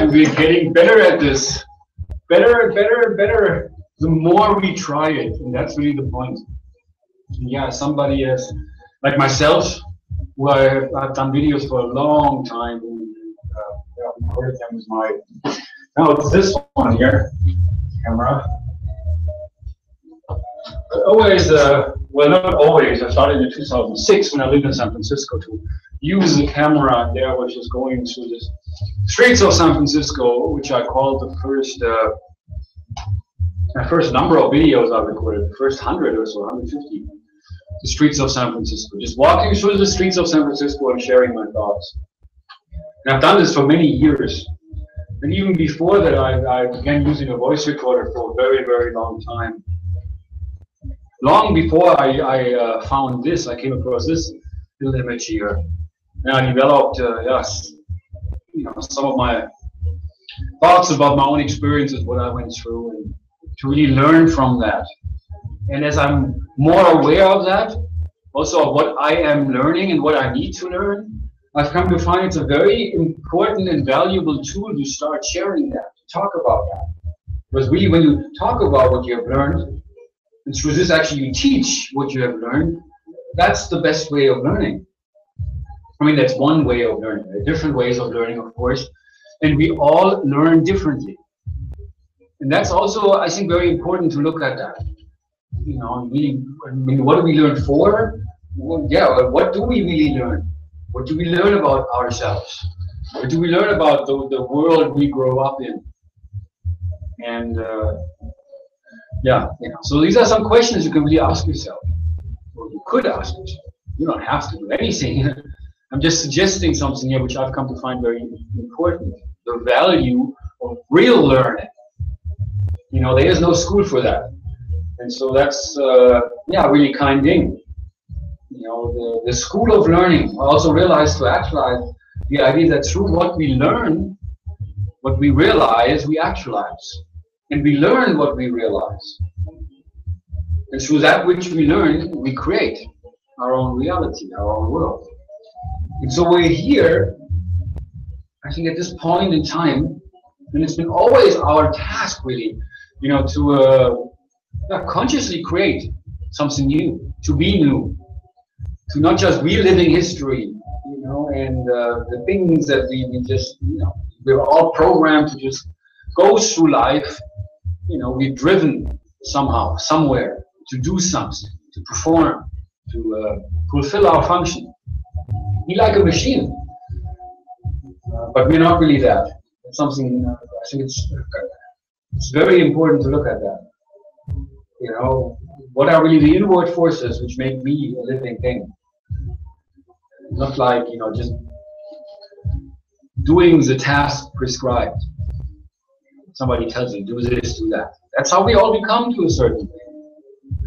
and we're getting better at this. Better and better and better. The more we try it, and that's really the point. Yeah, somebody has, like myself, who I've done videos for a long time. Yeah, recorded them with my. Now it's this one here, camera. Always, well, not always. I started in 2006 when I lived in San Francisco to use the camera there, which is going through the streets of San Francisco, which I called the first. My first number of videos I recorded, the first 100 or so, 150. The streets of San Francisco, just walking through the streets of San Francisco and sharing my thoughts. And I've done this for many years. And even before that, I began using a voice recorder for a very, very long time. Long before I found this, I came across this little image here. And I developed, yes, you know, some of my thoughts about my own experiences, what I went through, and to really learn from that. And as I'm more aware of that, also of what I am learning and what I need to learn, I've come to find it's a very important and valuable tool to start sharing that, to talk about that. Because really, when you talk about what you have learned, and through this actually you teach what you have learned, that's the best way of learning. I mean, that's one way of learning. There are different ways of learning, of course, and we all learn differently. And that's also, I think, very important to look at that. You know, really, I mean, what do we learn for? Well, yeah, what do we really learn? What do we learn about ourselves? What do we learn about the world we grow up in? And yeah, you know, so these are some questions you can really ask yourself, or you could ask yourself. You don't have to do anything. I'm just suggesting something here which I've come to find very important: the value of real learning. You know, there is no school for that. And so that's, yeah, really kind thing. You know, the school of learning. I also realized to actualize the idea that through what we learn, what we realize, we actualize. And we learn what we realize. And through that which we learn, we create our own reality, our own world. And so we're here, I think at this point in time, and it's been always our task really, you know, to consciously create something new, to be new, to not just reliving history, you know, and the things that we just, you know, we're all programmed to just go through life, you know, we're driven somehow, somewhere, to do something, to perform, to fulfill our function. Be like a machine, but we're not really that. It's something, I think it's very important to look at that. You know, what are really the inward forces which make me a living thing? Not like, you know, just doing the task prescribed. Somebody tells you, do this, do that. That's how we all become to a certain thing.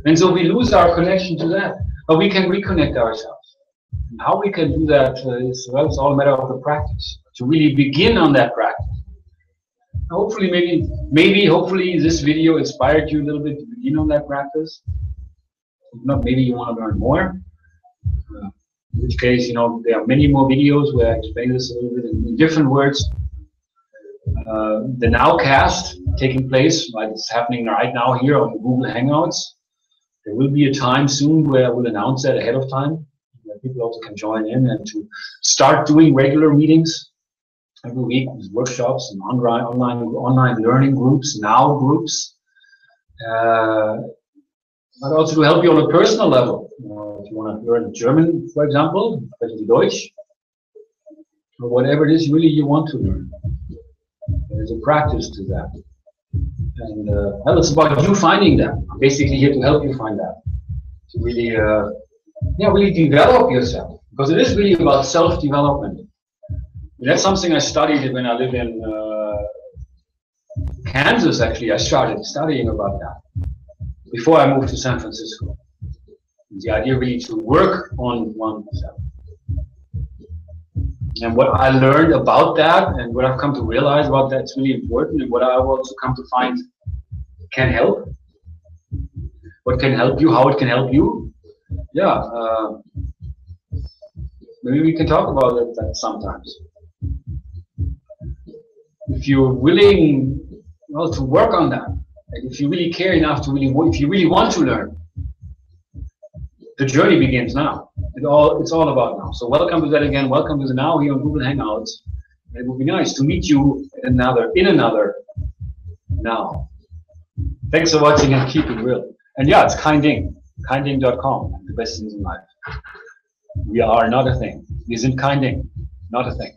And so we lose our connection to that. But we can reconnect ourselves. And how we can do that is, well, it's all a matter of the practice. To really begin on that practice. Hopefully, hopefully this video inspired you a little bit to begin on that practice. If not, maybe you want to learn more. In which case, you know, there are many more videos where I explain this a little bit in different words. The nowcast taking place, like it's happening right now here on Google Hangouts. There will be a time soon where I will announce that ahead of time, where people also can join in and to start doing regular meetings every week with workshops and online learning groups, now groups. But also to help you on a personal level. You know, if you want to learn German, for example, Deutsch, or whatever it is really you want to learn. There's a practice to that. And well, it's about you finding that. I'm basically here to help you find that. To really, yeah, really develop yourself. Because it is really about self-development. And that's something I studied when I lived in Kansas, actually. I started studying about that before I moved to San Francisco. The idea really to work on oneself. And what I learned about that and what I've come to realize about that's really important, and what I've also come to find can help. What can help you, how it can help you. Yeah, maybe we can talk about that sometimes. if you're willing, well, to work on that, and if you really care enough to if you really want to learn, the journey begins now. It's all about now. So welcome to that again. Welcome to the now here on Google Hangouts. It would be nice to meet you in another now. Thanks for watching and keep it real. And yeah, it's kinding.com. The best things in life. We are not a thing. Wir sind kein Ding. Not a thing.